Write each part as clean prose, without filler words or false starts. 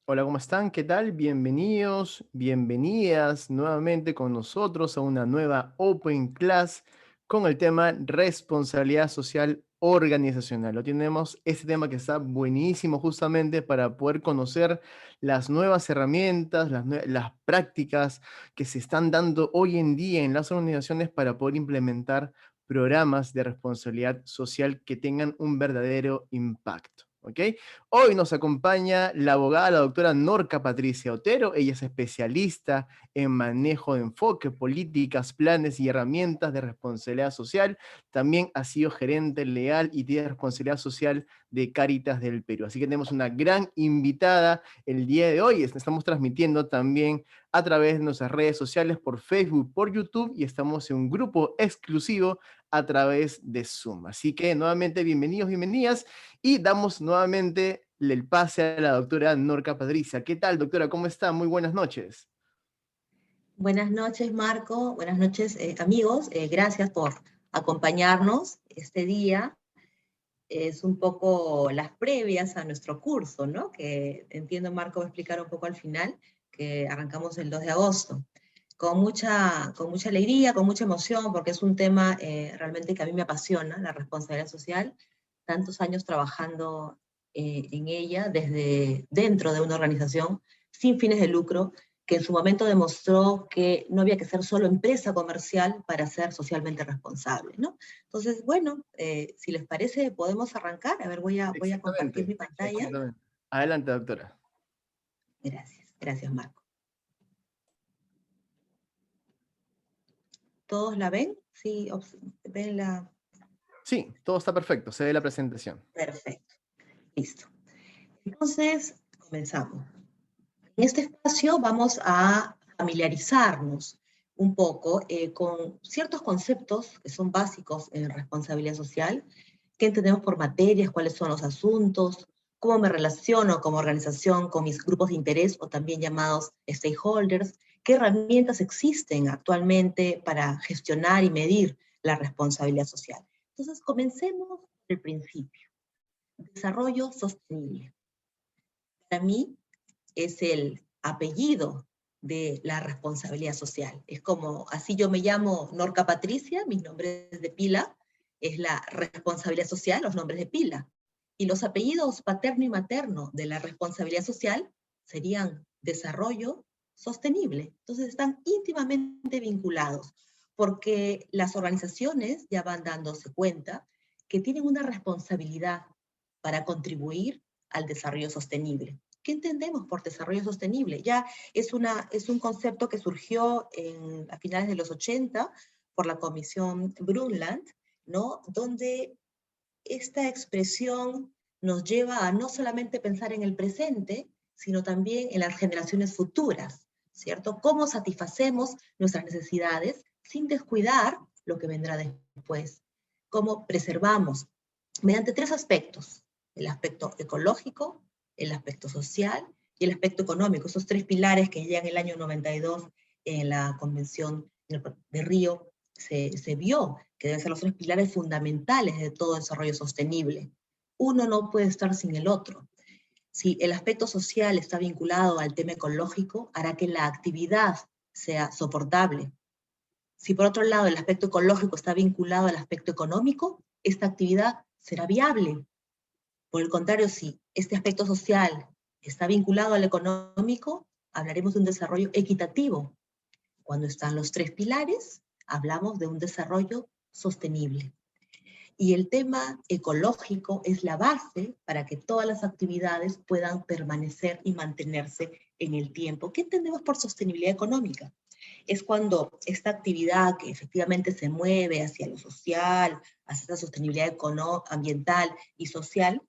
Hola, ¿cómo están? ¿Qué tal? Bienvenidos, bienvenidas nuevamente con nosotros a una nueva Open Class con el tema responsabilidad social organizacional. Lo tenemos, este tema que está buenísimo justamente para poder conocer las nuevas herramientas, las prácticas que se están dando hoy en día en las organizaciones para poder implementar programas de responsabilidad social que tengan un verdadero impacto. ¿Ok? Hoy nos acompaña la abogada, la doctora Norca Patricia Otero. Ella es especialista en manejo de enfoque, políticas, planes y herramientas de responsabilidad social. También ha sido gerente legal y de responsabilidad social de Cáritas del Perú. Así que tenemos una gran invitada el día de hoy. Estamos transmitiendo también a través de nuestras redes sociales por Facebook, por YouTube y estamos en un grupo exclusivo a través de Zoom. Así que nuevamente bienvenidos, bienvenidas y damos nuevamente el pase a la doctora Norca Patricia. ¿Qué tal, doctora? ¿Cómo está? Muy buenas noches. Buenas noches, Marco. Buenas noches, amigos. Gracias por acompañarnos este día. Es un poco las previas a nuestro curso, ¿no? Que entiendo, Marco va a explicar un poco al final, que arrancamos el 2 de agosto. Con mucha alegría, con mucha emoción, porque es un tema realmente que a mí me apasiona, la responsabilidad social. Tantos años trabajando en ella, desde dentro de una organización sin fines de lucro, que en su momento demostró que no había que ser solo empresa comercial para ser socialmente responsable, ¿no? Entonces, bueno, si les parece, podemos arrancar. A ver, voy a compartir Exactamente, mi pantalla. exactamente. Adelante, doctora. Gracias, gracias, Marco. ¿Todos la ven? Sí, ven la... Sí, todo está perfecto, se ve la presentación. Perfecto, listo. Entonces, comenzamos. En este espacio vamos a familiarizarnos un poco con ciertos conceptos que son básicos en responsabilidad social, qué entendemos por materias, cuáles son los asuntos, cómo me relaciono como organización con mis grupos de interés o también llamados stakeholders, qué herramientas existen actualmente para gestionar y medir la responsabilidad social. Entonces, comencemos por el principio. Desarrollo sostenible. Para mí, es el apellido de la responsabilidad social. Es como, así yo me llamo Norca Patricia, mis nombres de pila, es la responsabilidad social, los nombres de pila. Y los apellidos paterno y materno de la responsabilidad social serían desarrollo sostenible. Entonces están íntimamente vinculados, porque las organizaciones ya van dándose cuenta que tienen una responsabilidad para contribuir al desarrollo sostenible. ¿Qué entendemos por desarrollo sostenible? Ya es un concepto que surgió a finales de los 80 por la Comisión Brundtland, ¿no? Donde esta expresión nos lleva a no solamente pensar en el presente, sino también en las generaciones futuras, ¿cierto? ¿Cómo satisfacemos nuestras necesidades sin descuidar lo que vendrá después? ¿Cómo preservamos? Mediante tres aspectos: el aspecto ecológico, el aspecto social y el aspecto económico, esos tres pilares que ya en el año 92 en la Convención de Río se vio que deben ser los tres pilares fundamentales de todo desarrollo sostenible. Uno no puede estar sin el otro. Si el aspecto social está vinculado al tema ecológico, hará que la actividad sea soportable. Si por otro lado el aspecto ecológico está vinculado al aspecto económico, esta actividad será viable. Por el contrario, si este aspecto social está vinculado al económico, hablaremos de un desarrollo equitativo. Cuando están los tres pilares, hablamos de un desarrollo sostenible. Y el tema ecológico es la base para que todas las actividades puedan permanecer y mantenerse en el tiempo. ¿Qué entendemos por sostenibilidad económica? Es cuando esta actividad que efectivamente se mueve hacia lo social, hacia esta sostenibilidad ambiental y social,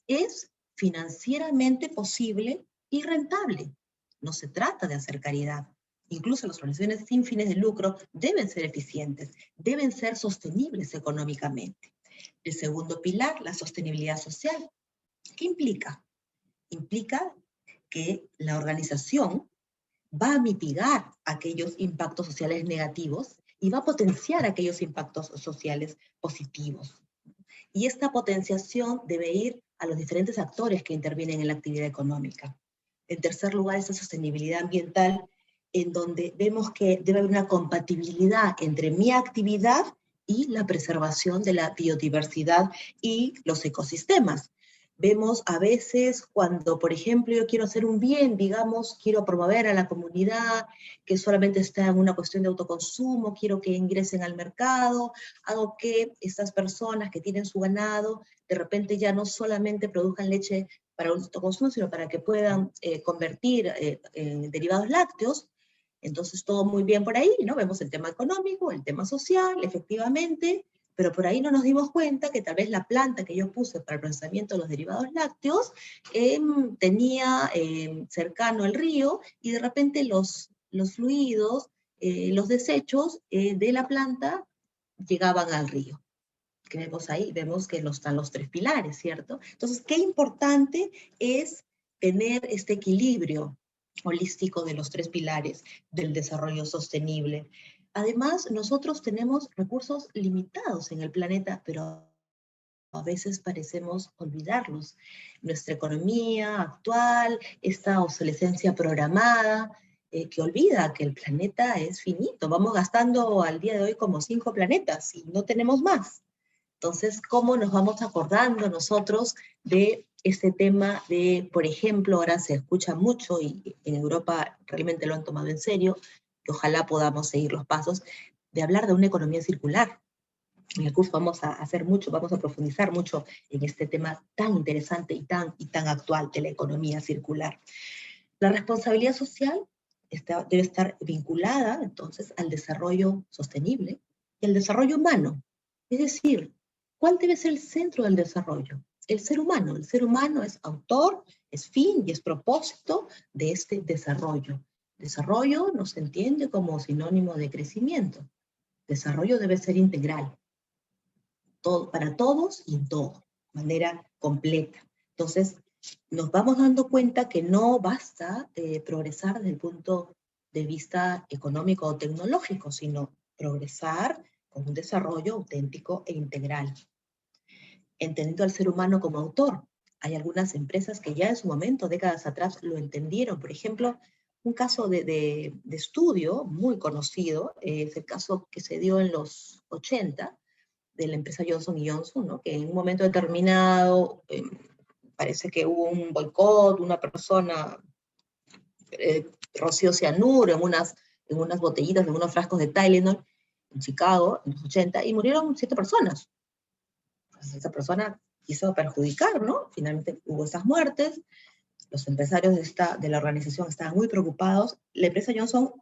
es financieramente posible y rentable. No se trata de hacer caridad. Incluso las organizaciones sin fines de lucro deben ser eficientes, deben ser sostenibles económicamente. El segundo pilar, la sostenibilidad social. ¿Qué implica? Implica que la organización va a mitigar aquellos impactos sociales negativos y va a potenciar aquellos impactos sociales positivos. Y esta potenciación debe ir a los diferentes actores que intervienen en la actividad económica. En tercer lugar, esta sostenibilidad ambiental, en donde vemos que debe haber una compatibilidad entre mi actividad y la preservación de la biodiversidad y los ecosistemas. Vemos a veces cuando, por ejemplo, yo quiero hacer un bien, digamos, quiero promover a la comunidad, que solamente está en una cuestión de autoconsumo, quiero que ingresen al mercado, hago que estas personas que tienen su ganado, de repente ya no solamente produzcan leche para un autoconsumo, sino para que puedan convertir en derivados lácteos. Entonces, todo muy bien por ahí, ¿no? Vemos el tema económico, el tema social, efectivamente, pero por ahí no nos dimos cuenta que tal vez la planta que yo puse para el procesamiento de los derivados lácteos tenía cercano el río y de repente los fluidos, los desechos de la planta llegaban al río. Que vemos ahí, vemos que están los tres pilares, ¿cierto? Entonces, qué importante es tener este equilibrio holístico de los tres pilares del desarrollo sostenible. Además, nosotros tenemos recursos limitados en el planeta, pero a veces parecemos olvidarlos. Nuestra economía actual, esta obsolescencia programada, que olvida que el planeta es finito. Vamos gastando al día de hoy como 5 planetas y no tenemos más. Entonces, ¿cómo nos vamos acordando nosotros de este tema de, por ejemplo, ahora se escucha mucho y en Europa realmente lo han tomado en serio, que ojalá podamos seguir los pasos, de hablar de una economía circular? En el curso vamos a hacer mucho, vamos a profundizar mucho en este tema tan interesante y tan actual de la economía circular. La responsabilidad social debe estar vinculada entonces al desarrollo sostenible y al desarrollo humano. Es decir, ¿cuál debe ser el centro del desarrollo? El ser humano. El ser humano es autor, es fin y es propósito de este desarrollo. Desarrollo no se entiende como sinónimo de crecimiento. Desarrollo debe ser integral, todo, para todos y en todo, de manera completa. Entonces, nos vamos dando cuenta que no basta progresar desde el punto de vista económico o tecnológico, sino progresar con un desarrollo auténtico e integral, entendiendo al ser humano como autor. Hay algunas empresas que ya en su momento, décadas atrás, lo entendieron. Por ejemplo, un caso de estudio muy conocido es el caso que se dio en los 80 de la empresa Johnson Johnson, ¿no? Que en un momento determinado parece que hubo un boicot, una persona roció cianuro en unas botellitas, en unos frascos de Tylenol en Chicago, en los 80, y murieron 7 personas. Pues esa persona quiso perjudicar, ¿no? Finalmente hubo esas muertes, los empresarios de la organización estaban muy preocupados. La empresa Johnson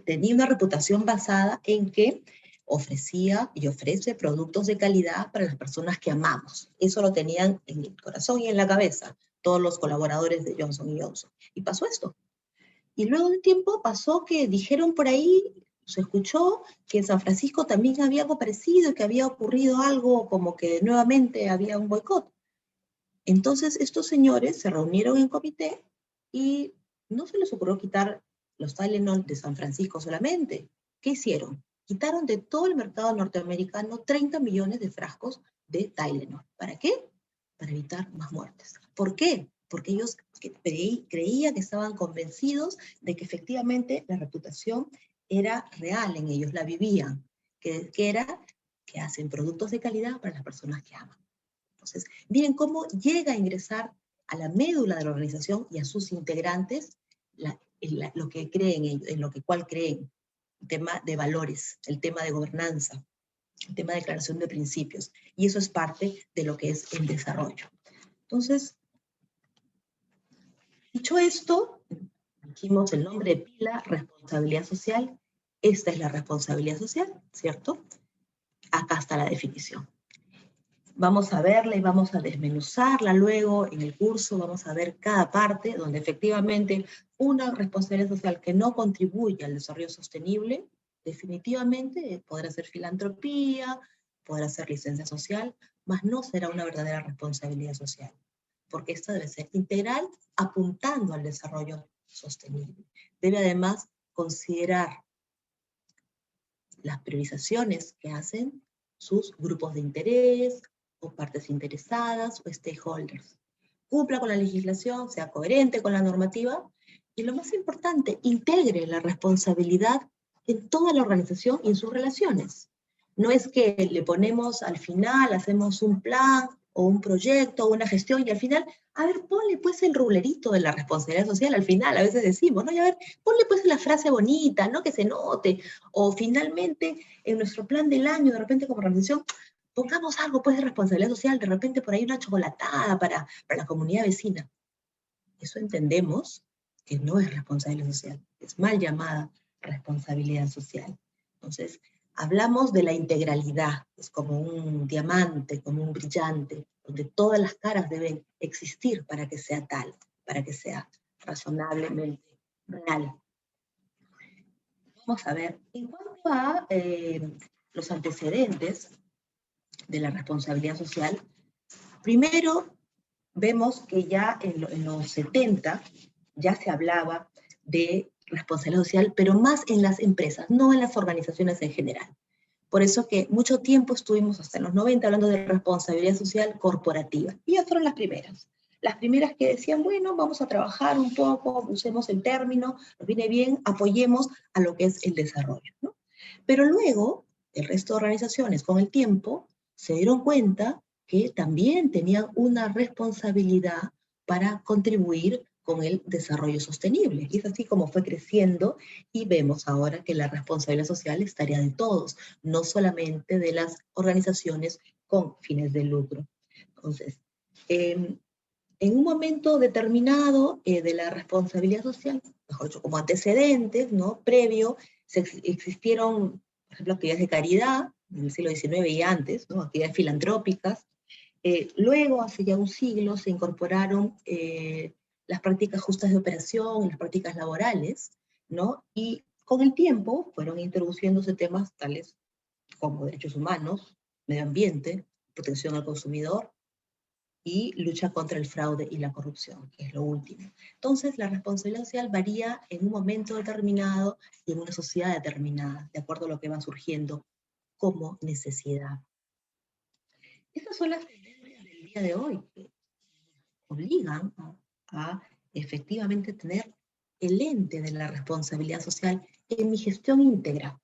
tenía una reputación basada en que ofrecía y ofrece productos de calidad para las personas que amamos. Eso lo tenían en el corazón y en la cabeza todos los colaboradores de Johnson Johnson. Y pasó esto. Y luego de un tiempo pasó que dijeron por ahí, se escuchó que en San Francisco también había algo parecido, que había ocurrido algo como que nuevamente había un boicot. Entonces estos señores se reunieron en comité y no se les ocurrió quitar los Tylenol de San Francisco solamente. ¿Qué hicieron? Quitaron de todo el mercado norteamericano 30 millones de frascos de Tylenol. ¿Para qué? Para evitar más muertes. ¿Por qué? Porque ellos creían que estaban convencidos de que efectivamente la reputación era real en ellos, la vivían, que era que hacen productos de calidad para las personas que aman. Entonces, miren cómo llega a ingresar a la médula de la organización y a sus integrantes lo que creen ellos, en lo que cual creen, el tema de valores, el tema de gobernanza, el tema de declaración de principios. Y eso es parte de lo que es el desarrollo. Entonces, dicho esto, dijimos el nombre de pila, responsabilidad social. Esta es la responsabilidad social, ¿cierto? Acá está la definición. Vamos a verla y vamos a desmenuzarla luego en el curso, vamos a ver cada parte donde efectivamente una responsabilidad social que no contribuye al desarrollo sostenible, definitivamente podrá ser filantropía, podrá ser licencia social, mas no será una verdadera responsabilidad social, porque esta debe ser integral apuntando al desarrollo sostenible. Debe además considerar las priorizaciones que hacen sus grupos de interés, o partes interesadas, o stakeholders. cumpla con la legislación, sea coherente con la normativa, y lo más importante, integre la responsabilidad en toda la organización y en sus relaciones. No es que le ponemos al final, hacemos un plan o un proyecto o una gestión y al final, a ver, ponle pues el rulerito de la responsabilidad social al final, a veces decimos, ¿no? Y a ver, ponle pues la frase bonita, ¿no? Que se note. O finalmente, en nuestro plan del año, de repente como organización, pongamos algo pues de responsabilidad social, de repente por ahí una chocolatada para la comunidad vecina. Eso entendemos que no es responsabilidad social, es mal llamada responsabilidad social. Entonces, hablamos de la integralidad, es como un diamante, como un brillante, donde todas las caras deben existir para que sea tal, para que sea razonablemente real. Vamos a ver, en cuanto a los antecedentes de la responsabilidad social, primero vemos que ya en los 70 ya se hablaba de responsabilidad social, pero más en las empresas, no en las organizaciones en general. Por eso que mucho tiempo estuvimos hasta los 90 hablando de responsabilidad social corporativa. Y ya fueron las primeras. Las primeras que decían, bueno, vamos a trabajar un poco, usemos el término, nos viene bien, apoyemos a lo que es el desarrollo, ¿no? Pero luego, el resto de organizaciones con el tiempo se dieron cuenta que también tenían una responsabilidad para contribuir con el desarrollo sostenible. Y es así como fue creciendo y vemos ahora que la responsabilidad social es tarea de todos, no solamente de las organizaciones con fines de lucro. Entonces, en un momento determinado de la responsabilidad social, mejor dicho, como antecedentes, ¿no? Previo, existieron, por ejemplo, actividades de caridad en el siglo XIX y antes, ¿no? Actividades filantrópicas. Luego, hace ya un siglo, se incorporaron las prácticas justas de operación, las prácticas laborales, ¿no? Y con el tiempo fueron introduciéndose temas tales como derechos humanos, medio ambiente, protección al consumidor, y lucha contra el fraude y la corrupción, que es lo último. Entonces, la responsabilidad social varía en un momento determinado y en una sociedad determinada, de acuerdo a lo que va surgiendo como necesidad. Estas son las tendencias del día de hoy, que obligan a efectivamente tener el ente de la responsabilidad social en mi gestión íntegra.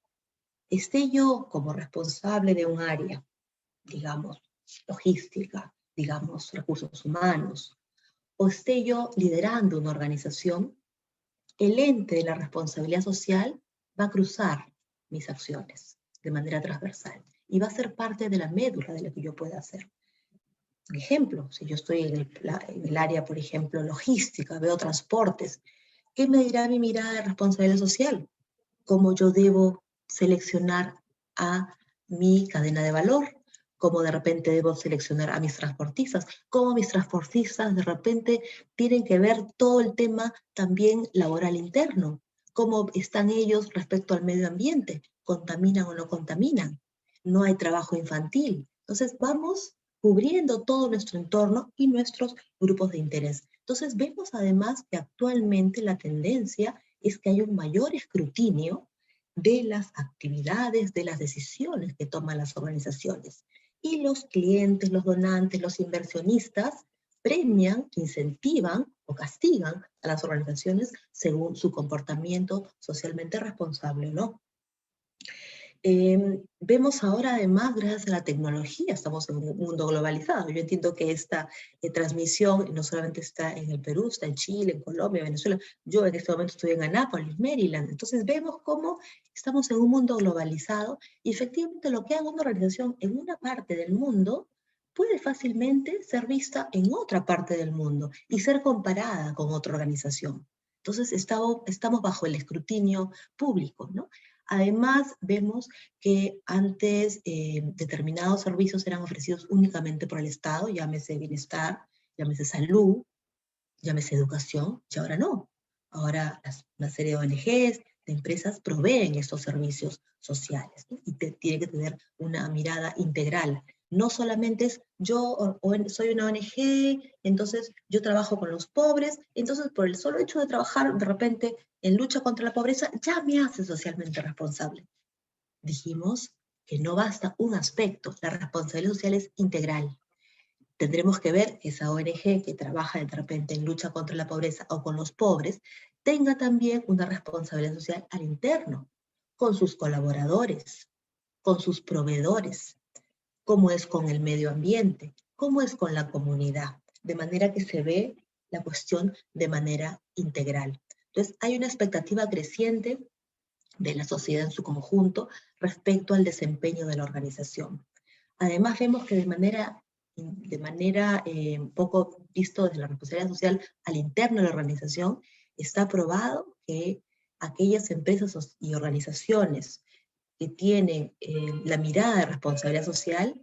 Esté yo como responsable de un área, digamos, logística, digamos, recursos humanos, o esté yo liderando una organización, el ente de la responsabilidad social va a cruzar mis acciones de manera transversal y va a ser parte de la médula de lo que yo pueda hacer. Por ejemplo, si yo estoy en el área, por ejemplo, logística, veo transportes, ¿qué me dirá mi mirada de responsabilidad social? ¿Cómo yo debo seleccionar a mi cadena de valor? ¿Cómo de repente debo seleccionar a mis transportistas? ¿Cómo mis transportistas de repente tienen que ver todo el tema también laboral interno? ¿Cómo están ellos respecto al medio ambiente? ¿Contaminan o no contaminan? No hay trabajo infantil. Entonces vamos cubriendo todo nuestro entorno y nuestros grupos de interés. Entonces vemos además que actualmente la tendencia es que hay un mayor escrutinio de las actividades, de las decisiones que toman las organizaciones. Y los clientes, los donantes, los inversionistas premian, incentivan o castigan a las organizaciones según su comportamiento socialmente responsable o no. Vemos ahora además, gracias a la tecnología, estamos en un mundo globalizado. Yo entiendo que esta transmisión no solamente está en el Perú, está en Chile, en Colombia, Venezuela. Yo en este momento estoy en Anápolis, Maryland. Entonces vemos cómo estamos en un mundo globalizado y efectivamente lo que haga una organización en una parte del mundo puede fácilmente ser vista en otra parte del mundo y ser comparada con otra organización. Entonces estamos bajo el escrutinio público, ¿no? Además, vemos que antes determinados servicios eran ofrecidos únicamente por el Estado, llámese bienestar, llámese salud, llámese educación, y ahora no. Ahora una serie de ONGs, de empresas, proveen estos servicios sociales, ¿no? Y tiene que tener una mirada integral. No solamente es yo soy una ONG, entonces yo trabajo con los pobres, entonces por el solo hecho de trabajar de repente en lucha contra la pobreza ya me hace socialmente responsable. Dijimos que no basta un aspecto, la responsabilidad social es integral. tendremos que ver que esa ONG que trabaja de repente en lucha contra la pobreza o con los pobres, tenga también una responsabilidad social al interno, con sus colaboradores, con sus proveedores, cómo es con el medio ambiente, cómo es con la comunidad, de manera que se ve la cuestión de manera integral. Entonces, hay una expectativa creciente de la sociedad en su conjunto respecto al desempeño de la organización. Además, vemos que un poco visto desde la responsabilidad social al interno de la organización, está probado que aquellas empresas y organizaciones que tienen la mirada de responsabilidad social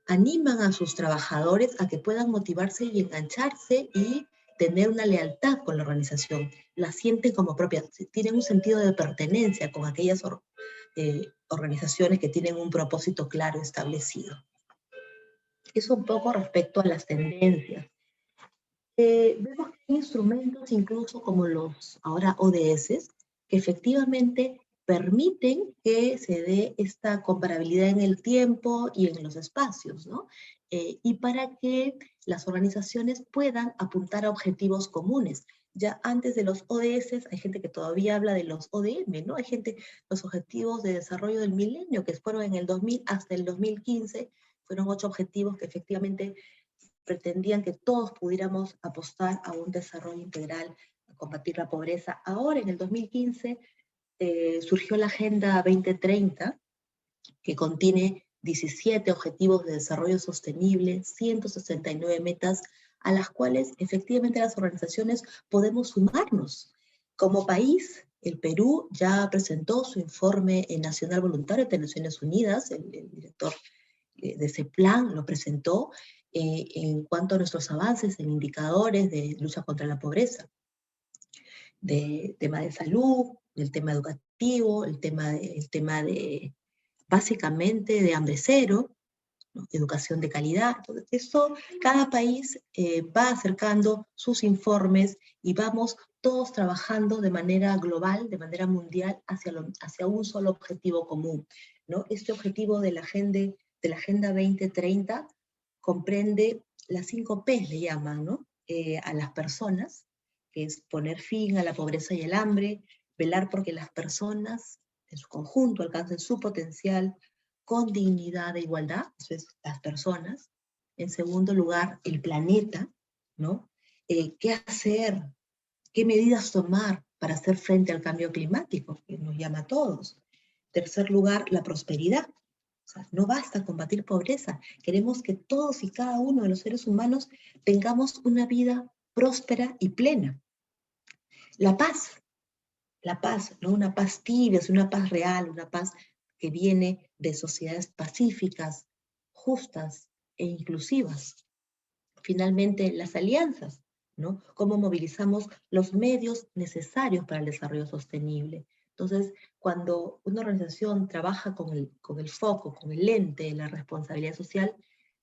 animan a sus trabajadores a que puedan motivarse y engancharse y tener una lealtad con la organización. La sienten como propia, tienen un sentido de pertenencia con aquellas organizaciones que tienen un propósito claro establecido. Eso un poco respecto a las tendencias. Vemos que hay instrumentos incluso como los ahora ODS, que efectivamente permiten que se dé esta comparabilidad en el tiempo y en los espacios, ¿no? Y para que las organizaciones puedan apuntar a objetivos comunes. Ya antes de los ODS hay gente que todavía habla de los ODM, ¿no? Hay gente, los Objetivos de Desarrollo del Milenio, que fueron en el 2000 hasta el 2015, fueron 8 objetivos que efectivamente pretendían que todos pudiéramos apostar a un desarrollo integral, a combatir la pobreza. Ahora, en el 2015, surgió la Agenda 2030, que contiene 17 objetivos de desarrollo sostenible, 169 metas, a las cuales efectivamente las organizaciones podemos sumarnos. Como país, el Perú ya presentó su informe nacional voluntario de Naciones Unidas, el director de ese plan lo presentó en cuanto a nuestros avances en indicadores de lucha contra la pobreza, de tema de salud, del tema educativo, el tema de básicamente de hambre cero, ¿no? Educación de calidad. Entonces, eso, cada país va acercando sus informes y vamos todos trabajando de manera global, de manera mundial, hacia un solo objetivo común, ¿no? Este objetivo de la Agenda 2030 comprende las 5 P, le llaman, ¿no? A las personas, que es poner fin a la pobreza y el hambre, velar porque las personas en su conjunto alcancen su potencial con dignidad e igualdad, eso es las personas. En segundo lugar, el planeta, ¿no? ¿Qué hacer? ¿Qué medidas tomar para hacer frente al cambio climático, que nos llama a todos? Tercer lugar, la prosperidad. O sea, no basta combatir pobreza. Queremos que todos y cada uno de los seres humanos tengamos una vida próspera y plena. La paz, no una paz tibia, es una paz real, una paz que viene de sociedades pacíficas, justas e inclusivas. Finalmente, las alianzas, ¿no? Cómo movilizamos los medios necesarios para el desarrollo sostenible. Entonces, cuando una organización trabaja con el foco, con el lente de la responsabilidad social,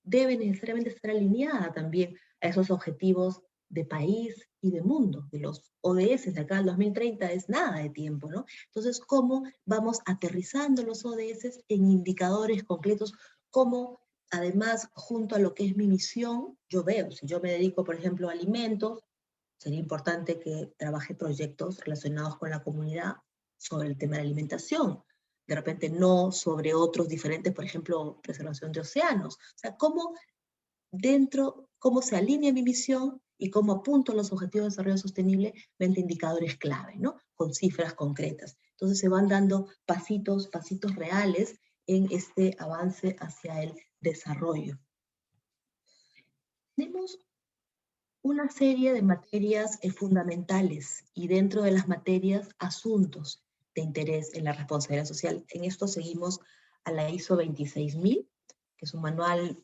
debe necesariamente estar alineada también a esos objetivos de país y de mundo, de los ODS de acá al 2030 es nada de tiempo, ¿no? Entonces, ¿cómo vamos aterrizando los ODS en indicadores concretos? ¿Cómo, además, junto a lo que es mi misión, yo veo, si yo me dedico, por ejemplo, a alimentos, sería importante que trabaje proyectos relacionados con la comunidad sobre el tema de la alimentación, de repente no sobre otros diferentes, por ejemplo, preservación de océanos. O sea, cómo se alinea mi misión y cómo apunto los objetivos de desarrollo sostenible mediante indicadores clave, ¿no? Con cifras concretas. Entonces se van dando pasitos reales en este avance hacia el desarrollo. Tenemos una serie de materias fundamentales y dentro de las materias asuntos de interés en la responsabilidad social. En esto seguimos a la ISO 26000, que es un manual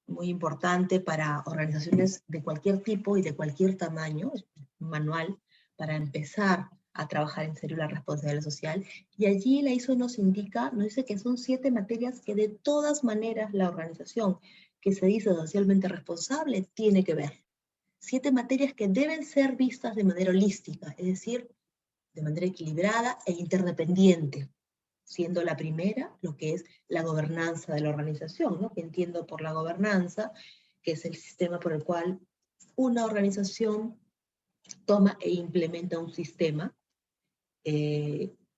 muy importante para organizaciones de cualquier tipo y de cualquier tamaño, un manual para empezar a trabajar en serio la responsabilidad social. Y allí la ISO nos dice que son 7 materias que de todas maneras la organización que se dice socialmente responsable tiene que ver. 7 materias que deben ser vistas de manera holística, es decir, de manera equilibrada e interdependiente, siendo la primera lo que es la gobernanza de la organización, ¿no? Que entiendo por la gobernanza que es el sistema por el cual una organización toma e implementa un sistema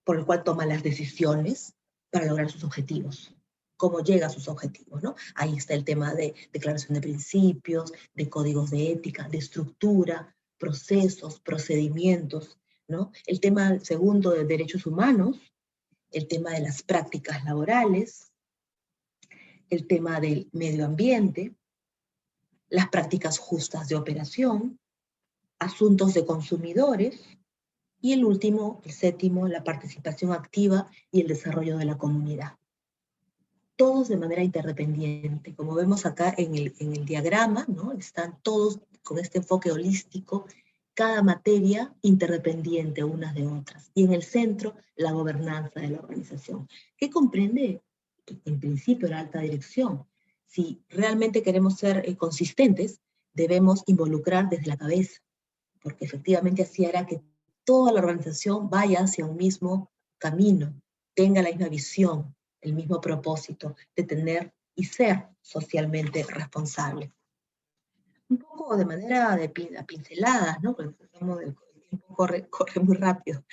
por el cual toma las decisiones para lograr sus objetivos, cómo llega a sus objetivos, ¿no? Ahí está el tema de declaración de principios, de códigos de ética, de estructura, procesos, procedimientos, ¿no? El tema segundo de derechos humanos, el tema de las prácticas laborales, el tema del medio ambiente, las prácticas justas de operación, asuntos de consumidores, y el último, el séptimo, la participación activa y el desarrollo de la comunidad. Todos de manera interdependiente. Como vemos acá en el diagrama, ¿no? Están todos con este enfoque holístico, cada materia interdependiente unas de otras. Y en el centro, la gobernanza de la organización, que comprende, en principio, la alta dirección. Si realmente queremos ser consistentes, debemos involucrar desde la cabeza, porque efectivamente así hará que toda la organización vaya hacia un mismo camino, tenga la misma visión, el mismo propósito de tener y ser socialmente responsable. Un poco de manera de pinceladas, ¿no? Porque el tiempo corre muy rápido.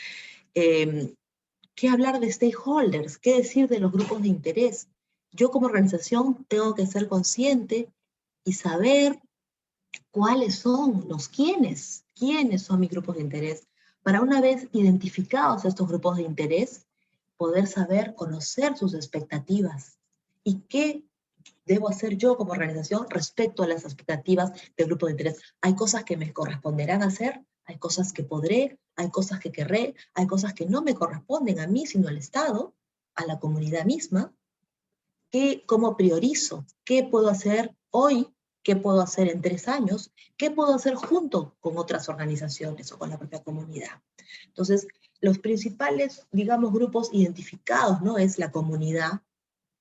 ¿Qué hablar de stakeholders? ¿Qué decir de los grupos de interés? Yo como organización tengo que ser consciente y saber cuáles son quiénes son mis grupos de interés, para una vez identificados estos grupos de interés, poder saber, conocer sus expectativas y qué debo hacer yo como organización respecto a las expectativas del grupo de interés. Hay cosas que me corresponderán hacer, hay cosas que podré, hay cosas que querré, hay cosas que no me corresponden a mí, sino al Estado, a la comunidad misma. ¿Cómo priorizo? ¿Qué puedo hacer hoy? ¿Qué puedo hacer en 3 años? ¿Qué puedo hacer junto con otras organizaciones o con la propia comunidad? Entonces, los principales, digamos, grupos identificados, ¿no? Es la comunidad,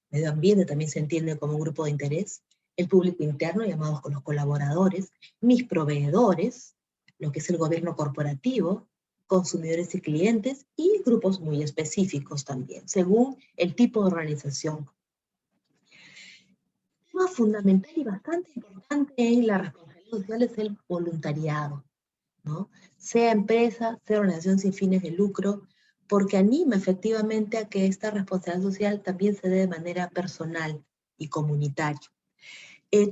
medio ambiente también se entiende como un grupo de interés, el público interno, llamados con los colaboradores, mis proveedores, lo que es el gobierno corporativo, consumidores y clientes, y grupos muy específicos también, según el tipo de organización. Un tema fundamental y bastante importante en la responsabilidad social es el voluntariado, ¿no? Sea empresa, sea organización sin fines de lucro, porque anima efectivamente a que esta responsabilidad social también se dé de manera personal y comunitaria.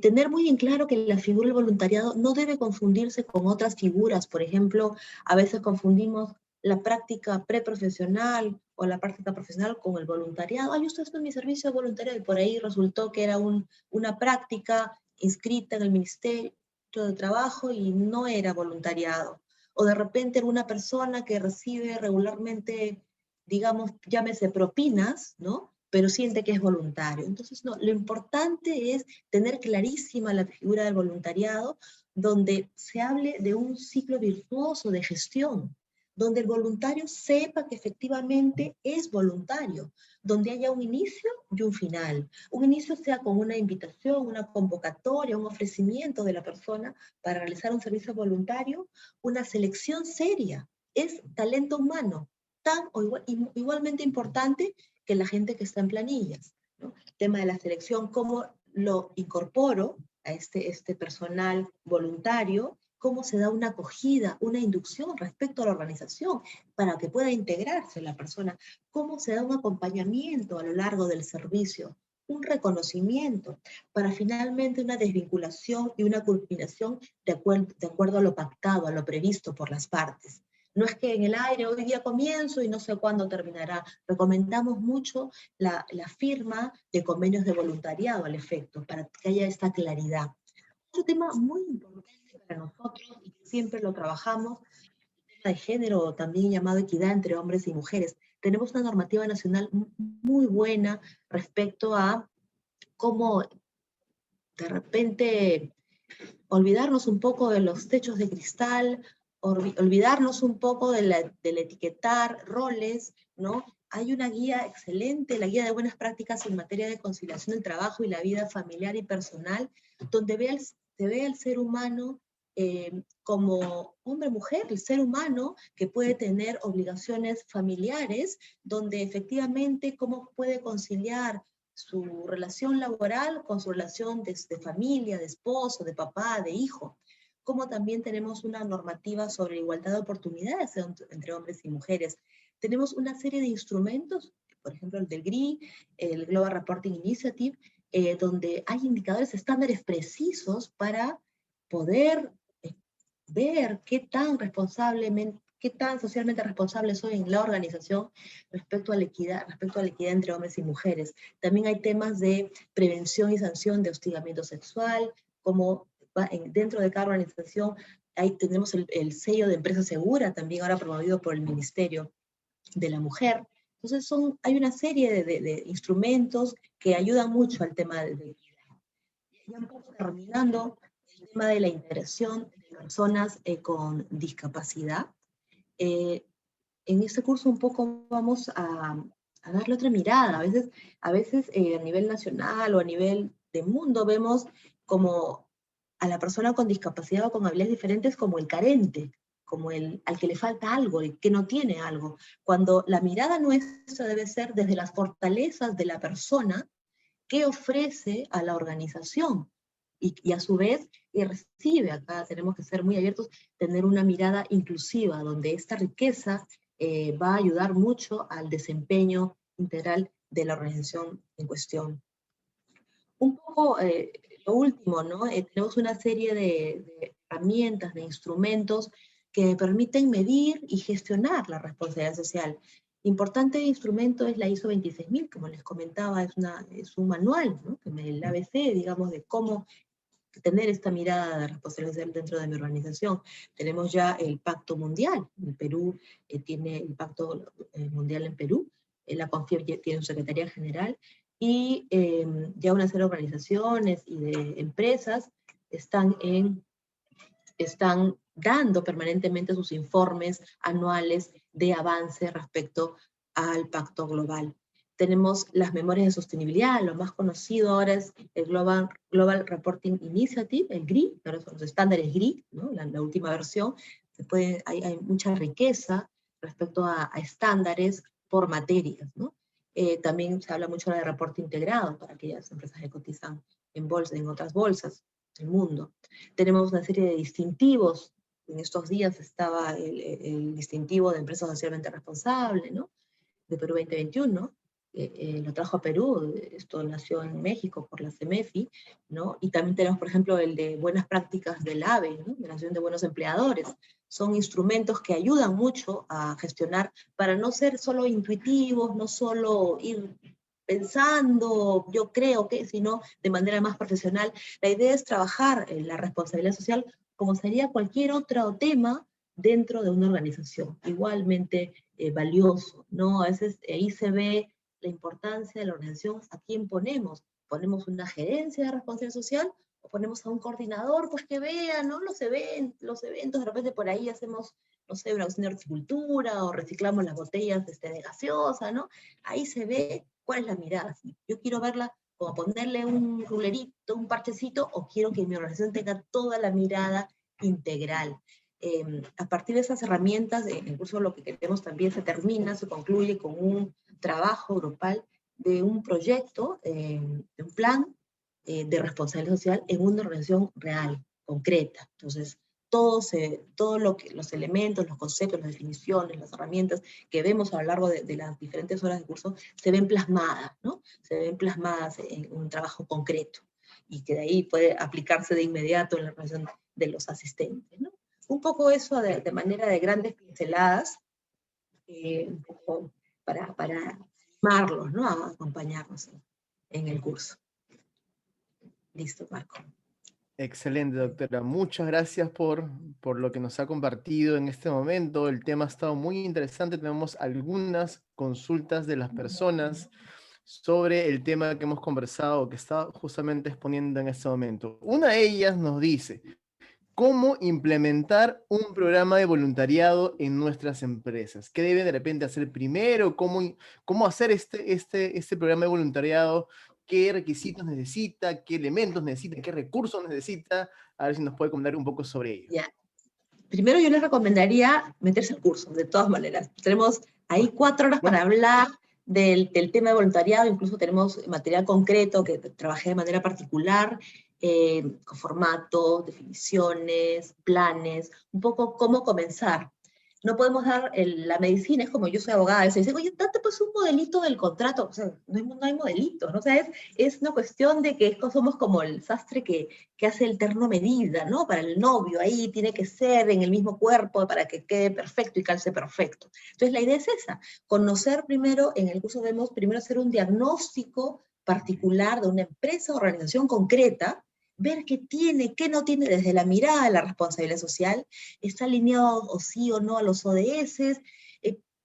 Tener muy en claro que la figura del voluntariado no debe confundirse con otras figuras. Por ejemplo, a veces confundimos la práctica preprofesional o la práctica profesional con el voluntariado. Yo estoy en mi servicio de voluntariado y por ahí resultó que era una práctica inscrita en el Ministerio de Trabajo y no era voluntariado. O de repente era una persona que recibe regularmente, digamos, llámese propinas, ¿no? Pero siente que es voluntario. Entonces, no, lo importante es tener clarísima la figura del voluntariado, donde se hable de un ciclo virtuoso de gestión, donde el voluntario sepa que efectivamente es voluntario, donde haya un inicio y un final. Un inicio sea con una invitación, una convocatoria, un ofrecimiento de la persona para realizar un servicio voluntario, una selección seria. Es talento humano, tan o igualmente importante que la gente que está en planillas, ¿no? El tema de la selección, cómo lo incorporo a este personal voluntario, cómo se da una acogida, una inducción respecto a la organización para que pueda integrarse la persona, cómo se da un acompañamiento a lo largo del servicio, un reconocimiento para finalmente una desvinculación y una culminación de acuerdo a lo pactado, a lo previsto por las partes. No es que en el aire hoy día comienzo y no sé cuándo terminará. Recomendamos mucho la firma de convenios de voluntariado al efecto, para que haya esta claridad. Otro tema muy importante para nosotros, y siempre lo trabajamos, el tema de género, también llamado equidad entre hombres y mujeres. Tenemos una normativa nacional muy buena respecto a cómo de repente olvidarnos un poco de los techos de cristal, olvidarnos un poco del etiquetar roles, ¿no? Hay una guía excelente, la guía de buenas prácticas en materia de conciliación del trabajo y la vida familiar y personal, donde se ve al ser humano como hombre-mujer, el ser humano que puede tener obligaciones familiares, donde efectivamente cómo puede conciliar su relación laboral con su relación de familia, de esposo, de papá, de hijo. Como también tenemos una normativa sobre igualdad de oportunidades entre hombres y mujeres. Tenemos una serie de instrumentos, por ejemplo el del GRI, el Global Reporting Initiative, donde hay indicadores estándares precisos para poder ver qué tan socialmente responsable soy en la organización respecto a la equidad entre hombres y mujeres. También hay temas de prevención y sanción de hostigamiento sexual, como dentro de cada organización ahí tenemos el sello de empresa segura, también ahora promovido por el Ministerio de la Mujer. Entonces hay una serie de instrumentos que ayudan mucho al tema de equidad. Ya un poco terminando, el tema de la integración de personas con discapacidad. En este curso un poco vamos a darle otra mirada. A veces a nivel nacional o a nivel de mundo vemos como a la persona con discapacidad o con habilidades diferentes como el carente, como al que le falta algo, el que no tiene algo, cuando la mirada nuestra debe ser desde las fortalezas de la persona que ofrece a la organización y a su vez y recibe. Acá tenemos que ser muy abiertos, tener una mirada inclusiva, donde esta riqueza va a ayudar mucho al desempeño integral de la organización en cuestión. Un poco lo último, ¿no? Tenemos una serie de herramientas, de instrumentos que permiten medir y gestionar la responsabilidad social. Importante instrumento es la ISO 26000, como les comentaba, es un manual, ¿no? El ABC, digamos, de cómo tener esta mirada de responsabilidad social dentro de mi organización. Tenemos ya el Pacto Mundial. El Perú tiene el Pacto Mundial en Perú. La CONFIEP tiene su Secretaría General. Y ya una serie de organizaciones y de empresas están dando permanentemente sus informes anuales de avance respecto al Pacto Global. Tenemos las memorias de sostenibilidad, lo más conocido ahora es el Global Reporting Initiative, el GRI, ahora son los estándares GRI, ¿no? la última versión. Hay mucha riqueza respecto a estándares por materias, ¿no? También se habla mucho de reporte integrado para aquellas empresas que cotizan en otras bolsas del mundo. Tenemos una serie de distintivos. En estos días estaba el distintivo de empresa socialmente responsable, ¿no? De Perú 2021, lo trajo a Perú. Esto nació en México por la CEMEFI, ¿no? Y también tenemos, por ejemplo, el de buenas prácticas del AVE, ¿no? De la Asociación de Buenos Empleadores. Son instrumentos que ayudan mucho a gestionar, para no ser solo intuitivos, no solo ir pensando, yo creo que, sino de manera más profesional. La idea es trabajar en la responsabilidad social como sería cualquier otro tema dentro de una organización, igualmente valioso, ¿no? A veces ahí se ve la importancia de la organización, a quién ponemos. ¿Ponemos una gerencia de responsabilidad social o ponemos a un coordinador, pues que vea, ¿no? Los eventos, de repente por ahí hacemos, no sé, una cuestión de horticultura o reciclamos las botellas de gaseosa, ¿no? Ahí se ve cuál es la mirada. Si yo quiero verla como ponerle un rulerito, un parchecito, o quiero que mi organización tenga toda la mirada integral. A partir de esas herramientas, el curso lo que queremos también se concluye con un trabajo grupal de un proyecto, de un plan de responsabilidad social en una organización real, concreta. Entonces, los elementos, los conceptos, las definiciones, las herramientas que vemos a lo largo de las diferentes horas de curso se ven plasmadas, ¿no? Se ven plasmadas en un trabajo concreto y que de ahí puede aplicarse de inmediato en la organización de los asistentes, ¿no? Un poco eso de manera de grandes pinceladas, un poco para animarlos, ¿no? A acompañarnos en el curso. Listo, Marco. Excelente, doctora. Muchas gracias por lo que nos ha compartido en este momento. El tema ha estado muy interesante. Tenemos algunas consultas de las personas sobre el tema que hemos conversado, que está justamente exponiendo en este momento. Una de ellas nos dice: ¿cómo implementar un programa de voluntariado en nuestras empresas? ¿Qué debe de repente hacer primero? ¿Cómo hacer este programa de voluntariado? ¿Qué requisitos necesita? ¿Qué elementos necesita? ¿Qué recursos necesita? A ver si nos puede comentar un poco sobre ello. Ya. Primero yo les recomendaría meterse al curso, de todas maneras. Tenemos ahí 4 horas para hablar del tema de voluntariado, incluso tenemos material concreto que trabajé de manera particular, con formato, definiciones, planes, un poco cómo comenzar. No podemos dar la medicina, es como yo soy abogada, se dice, oye, date pues un modelito del contrato, o sea, no hay modelitos, ¿no? O sea, es una cuestión de que somos como el sastre que hace el terno medida, ¿no? Para el novio, ahí tiene que ser en el mismo cuerpo para que quede perfecto y calce perfecto. Entonces la idea es esa, conocer primero, en el curso vemos primero hacer un diagnóstico particular de una empresa o organización concreta, ver qué tiene, qué no tiene desde la mirada de la responsabilidad social, está alineado o sí o no a los ODS,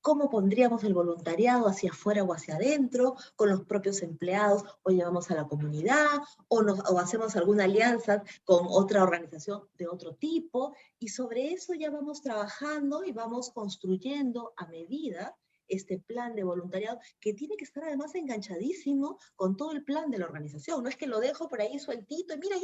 cómo pondríamos el voluntariado hacia afuera o hacia adentro, con los propios empleados, o llevamos a la comunidad, o hacemos alguna alianza con otra organización de otro tipo, y sobre eso ya vamos trabajando y vamos construyendo a medida este plan de voluntariado, que tiene que estar además enganchadísimo con todo el plan de la organización. No es que lo dejo por ahí sueltito y mira,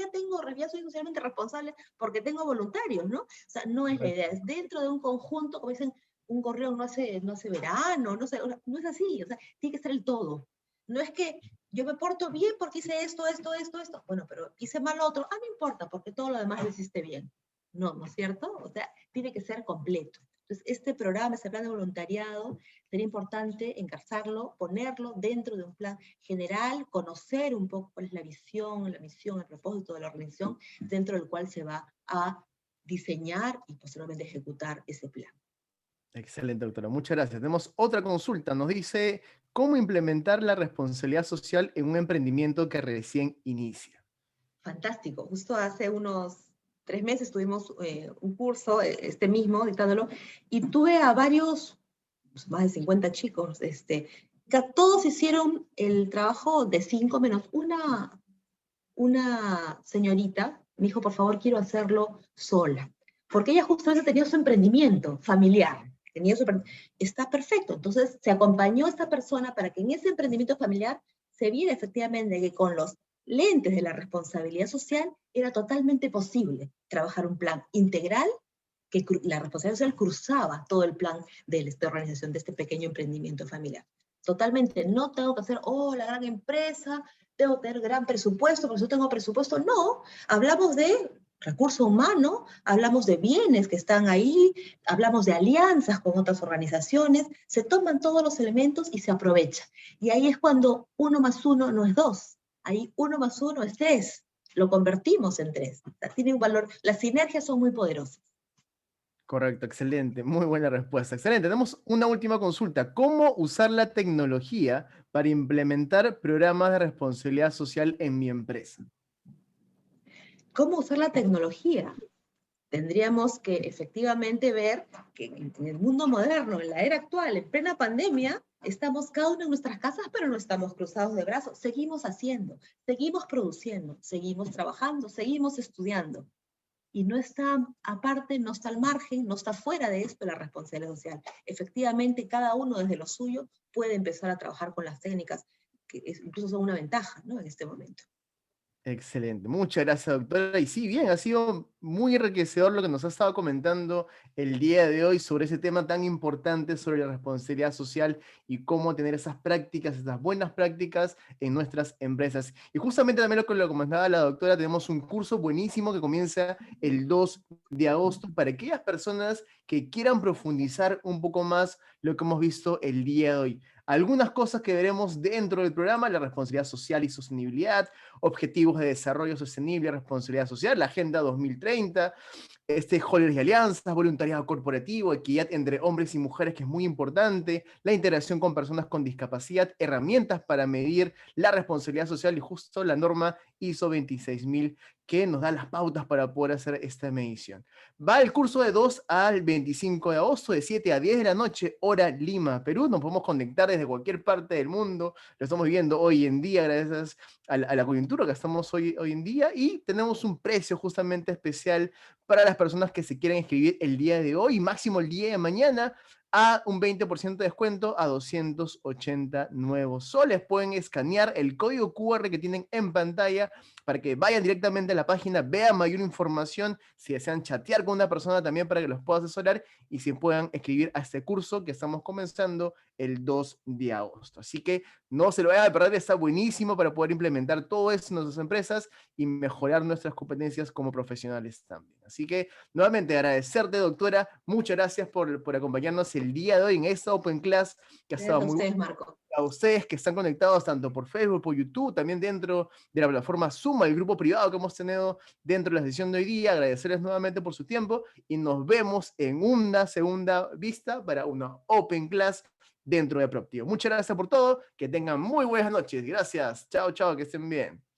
ya soy socialmente responsable porque tengo voluntarios, ¿no? O sea, no es la idea, es dentro de un conjunto, como dicen, un gorrión no hace verano, no es así, o sea, tiene que estar el todo. No es que yo me porto bien porque hice esto, bueno, pero hice mal otro, no importa, porque todo lo demás lo hiciste bien. No, ¿no es cierto? O sea, tiene que ser completo. Entonces, este programa, este plan de voluntariado, sería importante encarzarlo, ponerlo dentro de un plan general, conocer un poco cuál es la visión, la misión, el propósito de la organización, dentro del cual se va a diseñar y posteriormente ejecutar ese plan. Excelente, doctora. Muchas gracias. Tenemos otra consulta. Nos dice, ¿cómo implementar la responsabilidad social en un emprendimiento que recién inicia? Fantástico. Justo hace unos 3 meses tuvimos un curso, este mismo, dictándolo, y tuve a varios, pues, más de 50 chicos, que todos hicieron el trabajo de 5 menos una señorita, me dijo, por favor, quiero hacerlo sola, porque ella justamente tenía su emprendimiento familiar, está perfecto, entonces se acompañó a esta persona para que en ese emprendimiento familiar se viera efectivamente que con los lentes de la responsabilidad social era totalmente posible trabajar un plan integral que la responsabilidad social cruzaba todo el plan de esta organización, de este pequeño emprendimiento familiar. Totalmente, no tengo que hacer, la gran empresa, tengo que tener gran presupuesto, porque yo tengo presupuesto. No, hablamos de recurso humano, hablamos de bienes que están ahí, hablamos de alianzas con otras organizaciones, se toman todos los elementos y se aprovecha. Y ahí es cuando 1 más 1 no es 2, ahí 1 más 1 es 3, lo convertimos en 3. O sea, tiene un valor, las sinergias son muy poderosas. Correcto, excelente. Muy buena respuesta. Excelente. Tenemos una última consulta. ¿Cómo usar la tecnología para implementar programas de responsabilidad social en mi empresa? ¿Cómo usar la tecnología? Tendríamos que efectivamente ver que en el mundo moderno, en la era actual, en plena pandemia, estamos cada uno en nuestras casas, pero no estamos cruzados de brazos. Seguimos haciendo, seguimos produciendo, seguimos trabajando, seguimos estudiando. Y no está aparte, no está al margen, no está fuera de esto la responsabilidad social. Efectivamente, cada uno desde lo suyo puede empezar a trabajar con las técnicas, que incluso son una ventaja, ¿no? En este momento. Excelente, muchas gracias, doctora. Y sí, bien, ha sido muy enriquecedor lo que nos ha estado comentando el día de hoy sobre ese tema tan importante sobre la responsabilidad social y cómo tener esas prácticas, esas buenas prácticas en nuestras empresas. Y justamente también lo que lo comentaba la doctora, tenemos un curso buenísimo que comienza el 2 de agosto para aquellas personas que quieran profundizar un poco más lo que hemos visto el día de hoy. Algunas cosas que veremos dentro del programa, la responsabilidad social y sostenibilidad, objetivos de desarrollo sostenible y responsabilidad social, la Agenda 2030, stakeholders y alianzas, voluntariado corporativo, equidad entre hombres y mujeres, que es muy importante, la integración con personas con discapacidad, herramientas para medir la responsabilidad social y justo la norma ISO 26000 que nos da las pautas para poder hacer esta medición. Va el curso de 2 al 25 de agosto, de 7 a 10 de la noche, hora Lima, Perú. Nos podemos conectar desde cualquier parte del mundo. Lo estamos viendo hoy en día gracias a la coyuntura que estamos hoy en día, y tenemos un precio justamente especial para las personas que se quieran inscribir el día de hoy, máximo el día de mañana, a un 20% de descuento a 280 nuevos soles. Pueden escanear el código QR que tienen en pantalla para que vayan directamente a la página, vean mayor información, si desean chatear con una persona también para que los pueda asesorar y si puedan escribir a este curso que estamos comenzando el 2 de agosto. Así que no se lo vayan a perder, está buenísimo para poder implementar todo eso en nuestras empresas y mejorar nuestras competencias como profesionales también. Así que nuevamente agradecerte, doctora, muchas gracias por acompañarnos el día de hoy en esta Open Class que ha estado Gracias a muy ustedes, Marco. a ustedes que están conectados tanto por Facebook, por YouTube, también dentro de la plataforma Zoom, el grupo privado que hemos tenido dentro de la sesión de hoy día. Agradecerles nuevamente por su tiempo y nos vemos en una segunda vista para una Open Class dentro de Proactivo. Muchas gracias por todo, que tengan muy buenas noches. Gracias. Chao, chao, que estén bien.